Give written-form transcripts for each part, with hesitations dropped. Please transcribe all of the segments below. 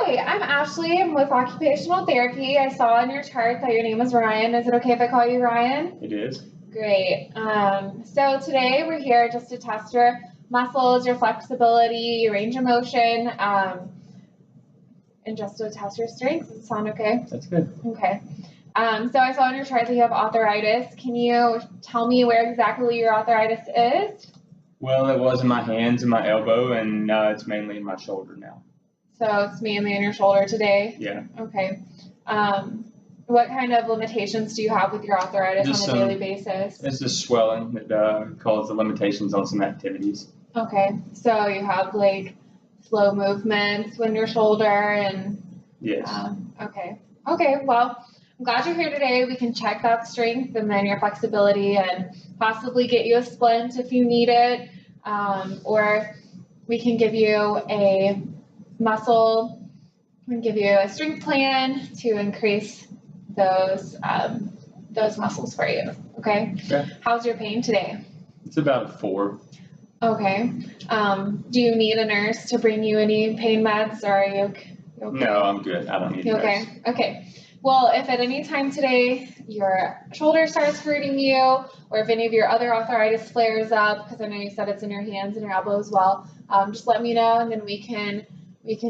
Hi, I'm Ashley. I'm with Occupational Therapy. I saw on your chart that your name was Ryan. Is it okay if I call you Ryan? It is. Great. So today we're here just to test your muscles, your flexibility, your range of motion, and just to test your strength. Does it sound okay? That's good. Okay. So I saw on your chart that you have arthritis. Can you tell me where exactly your arthritis is? Well, it was in my hands and my elbow, and it's mainly in my shoulder now. So it's mainly in your shoulder today? Yeah. Okay. What kind of limitations do you have with your arthritis Just on a daily basis? It's just swelling that causes limitations on some activities. Okay. So you have like slow movements when your shoulder and... Yes. Okay. Okay. Well, I'm glad you're here today. We can check that strength and then your flexibility and possibly get you a splint if you need it. Or we can give you a muscle, we can give you a strength plan to increase those muscles for you. Okay? Okay. How's your pain today? It's about a 4. Okay. Do you need a nurse to bring you any pain meds, or are you okay? No, I'm good. I don't need a nurse. Okay. Okay. Well, if at any time today your shoulder starts hurting you, or if any of your other arthritis flares up, because I know you said it's in your hands and your elbow as well, just let me know, and then we can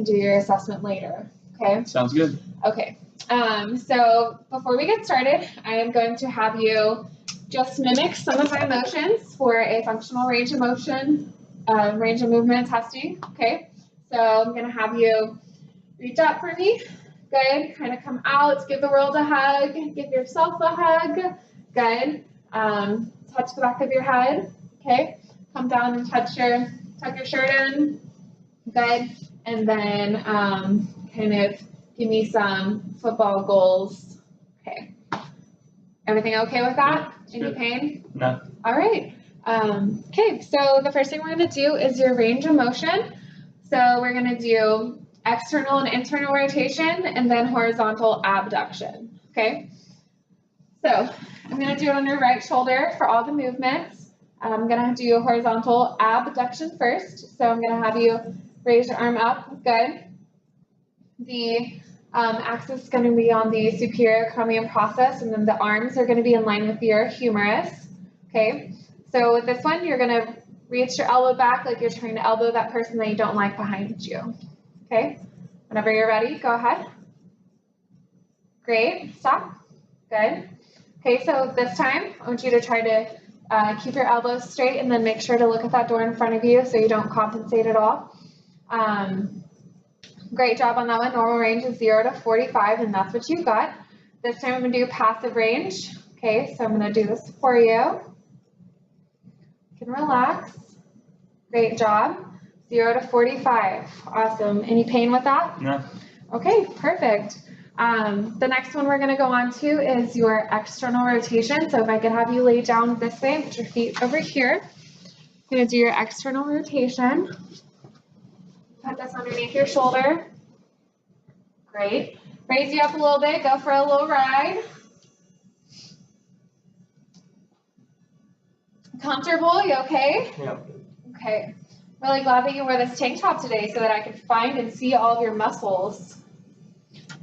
do your assessment later. Okay? Sounds good. Okay. So before we get started, I am going to have you just mimic some of my motions for a functional range of motion, range of movement testing. Okay? So I'm going to have you reach up for me. Good. Kind of come out. Give the world a hug. Give yourself a hug. Good. Touch the back of your head. Okay. Come down and tuck your shirt in. Good. And then kind of give me some football goals. Okay. Everything okay with that? Yeah, any good. pain? No. All right. Okay. So the first thing we're going to do is your range of motion. So we're going to do external and internal rotation, and then horizontal abduction, okay? So I'm going to do it on your right shoulder for all the movements. I'm going to do a horizontal abduction first. So I'm going to have you raise your arm up, good. The axis is going to be on the superior acromion process, and then the arms are going to be in line with your humerus, okay? So with this one, you're going to reach your elbow back like you're trying to elbow that person that you don't like behind you. Okay, whenever you're ready, go ahead. Great, stop, good. Okay, so this time, I want you to try to keep your elbows straight and then make sure to look at that door in front of you so you don't compensate at all. Great job on that one. Normal range is 0 to 45, and that's what you got. This time I'm gonna do passive range. Okay, so I'm gonna do this for you. You can relax. Great job. 0 to 45. Awesome. Any pain with that? No. Okay, perfect. The next one we're going to go on to is your external rotation. So if I could have you lay down this way and put your feet over here. I'm going to do your external rotation. Put this underneath your shoulder. Great. Raise you up a little bit. Go for a little ride. Comfortable? You okay? Yeah. Okay. Really glad that you wore this tank top today so that I could find and see all of your muscles.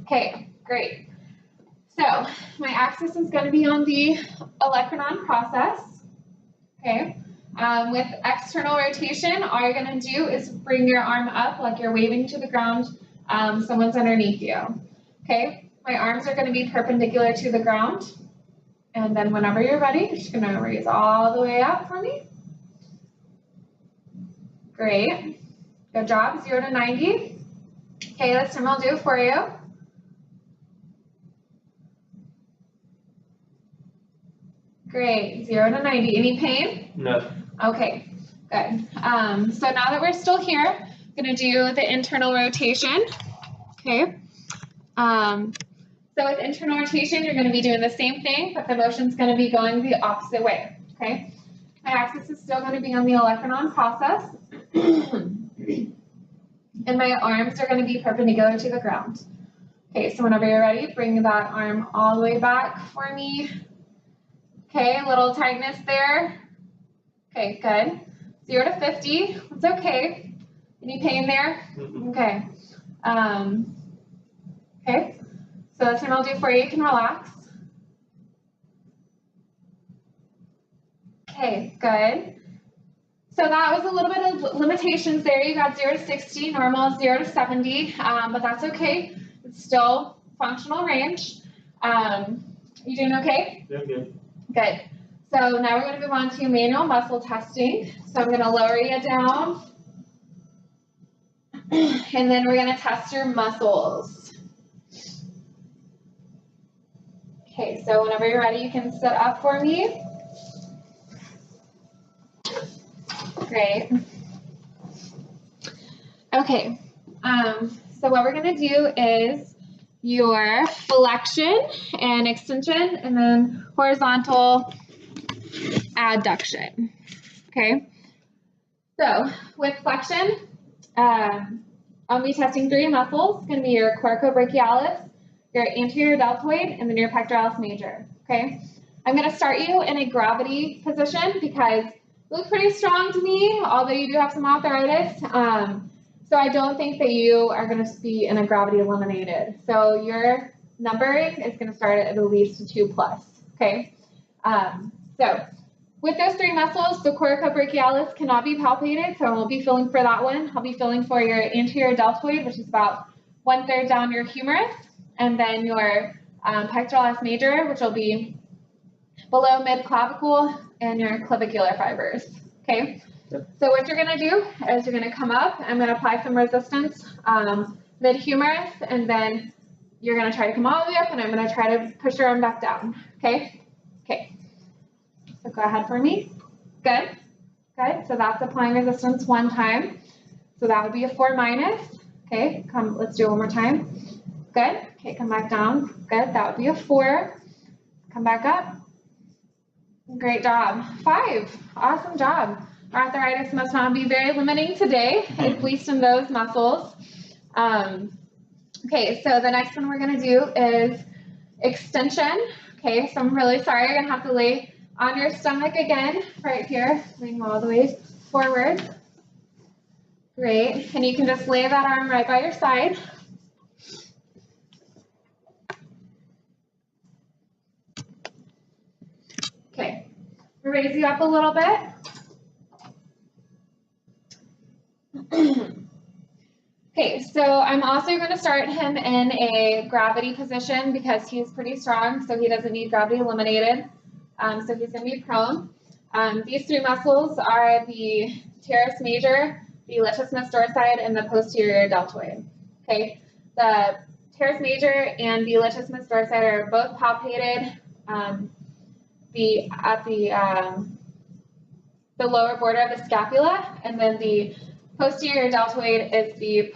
Okay, great. So my axis is going to be on the olecranon process. Okay. With external rotation, all you're going to do is bring your arm up like you're waving to the ground. Someone's underneath you. Okay. My arms are going to be perpendicular to the ground. And then whenever you're ready, you're just going to raise all the way up for me. Great. Good job. 0 to 90. Okay, this time I'll do it for you. Great. 0 to 90. Any pain? No. Okay, good. So now that we're still here, I'm going to do the internal rotation. Okay. So with internal rotation, you're going to be doing the same thing, but the motion's going to be going the opposite way. Okay. My axis is still going to be on the olecranon process. And my arms are going to be perpendicular to the ground. Okay, so whenever you're ready, bring that arm all the way back for me. Okay, a little tightness there. Okay, good. 0 to 50, it's okay. Any pain there? Okay. Okay, so that's what I'll do for you. You can relax. Okay, good. So that was a little bit of limitations there. You got 0 to 60, normal 0 to 70, but that's okay. It's still functional range. You doing okay? Yeah, good. Good. So now we're going to move on to manual muscle testing. So I'm going to lower you down, and then we're going to test your muscles. Okay, so whenever you're ready, you can sit up for me. Great. Okay, so what we're going to do is your flexion and extension, and then horizontal adduction. Okay, so with flexion, I'll be testing 3 muscles. It's going to be your coracobrachialis, your anterior deltoid, and then your pectoralis major. Okay, I'm going to start you in a gravity position because you look pretty strong to me, although you do have some arthritis. So I don't think that you are going to be in a gravity eliminated. So your numbering is going to start at least a 2+. Okay. So with those 3 muscles, the coracobrachialis cannot be palpated, so I won't be feeling for that one. I'll be feeling for your anterior deltoid, which is about 1/3 down your humerus, and then your pectoralis major, which will be below mid-clavicle, and your clavicular fibers. Okay. Yep. So what you're going to do is you're going to come up. I'm going to apply some resistance mid-humerus, and then you're going to try to come all the way up, and I'm going to try to push your arm back down. Okay. Okay. So go ahead for me. Good. Good. So that's applying resistance 1 time. So that would be a 4-. Okay. Come. Let's do it one more time. Good. Okay. Come back down. Good. That would be a 4. Come back up. Great job. 5. Awesome job. Arthritis must not be very limiting today, at least in those muscles. Okay, so the next one we're going to do is extension. Okay, so I'm really sorry. You're going to have to lay on your stomach again, right here, leaning all the way forward. Great, and you can just lay that arm right by your side. Okay, we'll raise you up a little bit. Okay, so I'm also going to start him in a gravity position because he's pretty strong, so he doesn't need gravity eliminated. So he's going to be prone. These 3 muscles are the teres major, the latissimus dorsi, and the posterior deltoid. Okay, the teres major and the latissimus dorsi are both palpated at the lower border of the scapula, and then the posterior deltoid is the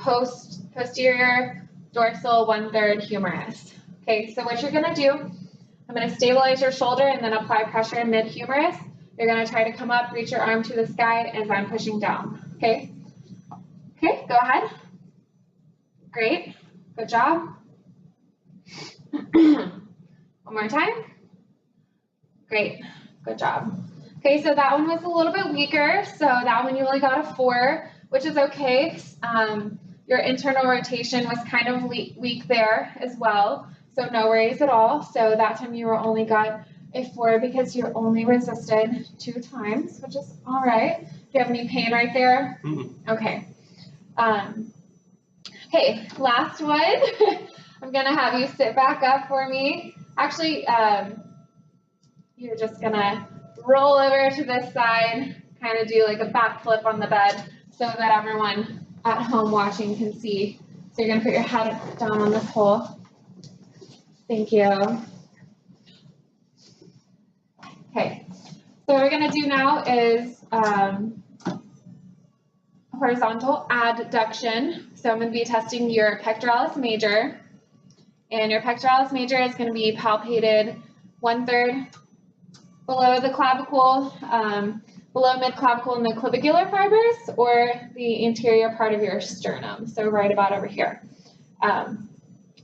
posterior dorsal 1/3 humerus. Okay, so what you're going to do, I'm going to stabilize your shoulder and then apply pressure mid-humerus. You're going to try to come up, reach your arm to the sky as I'm pushing down. Okay? Okay, go ahead. Great. Good job. One more time. Great. Good job. Okay, so that one was a little bit weaker. So that one you only got a 4, which is okay. Your internal rotation was kind of weak there as well. So no worries at all. So that time you only got a 4 because you only resisted 2 times, which is all right. Do you have any pain right there? Mm-hmm. Okay. Okay, last one. I'm going to have you sit back up for me. Actually, you're just going to roll over to this side, kind of do like a backflip on the bed so that everyone at home watching can see. So you're going to put your head down on this hole. Thank you. Okay, so what we're going to do now is horizontal adduction. So I'm going to be testing your pectoralis major, and your pectoralis major is going to be palpated 1/3 below the clavicle, below mid-clavicle and the clavicular fibers, or the anterior part of your sternum, so right about over here.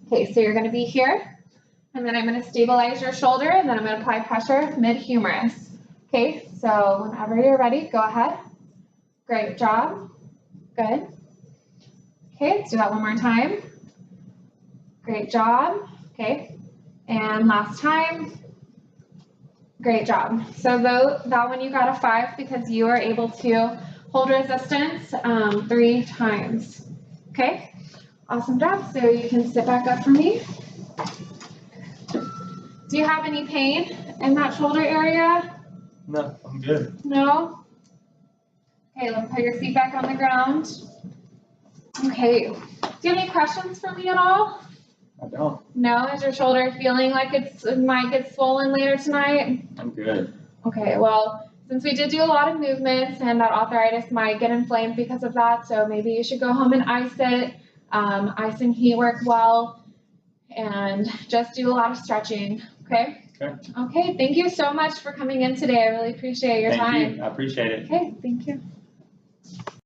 Okay, so you're going to be here, and then I'm going to stabilize your shoulder, and then I'm going to apply pressure mid-humerus. Okay, so whenever you're ready, go ahead. Great job. Good. Okay, let's do that one more time. Great job. Okay. And last time. Great job. So that one you got a 5 because you were able to hold resistance 3 times. Okay. Awesome job. So you can sit back up for me. Do you have any pain in that shoulder area? No, I'm good. No? Okay, let's put your feet back on the ground. Okay. Do you have any questions for me at all? I don't. No? Is your shoulder feeling like it might get swollen later tonight? I'm good. Okay, well, since we did do a lot of movements and that arthritis might get inflamed because of that, so maybe you should go home and ice it. Ice and heat work well, and just do a lot of stretching, okay? Okay. Okay, thank you so much for coming in today. I really appreciate your time. Thank you. I appreciate it. Okay, thank you.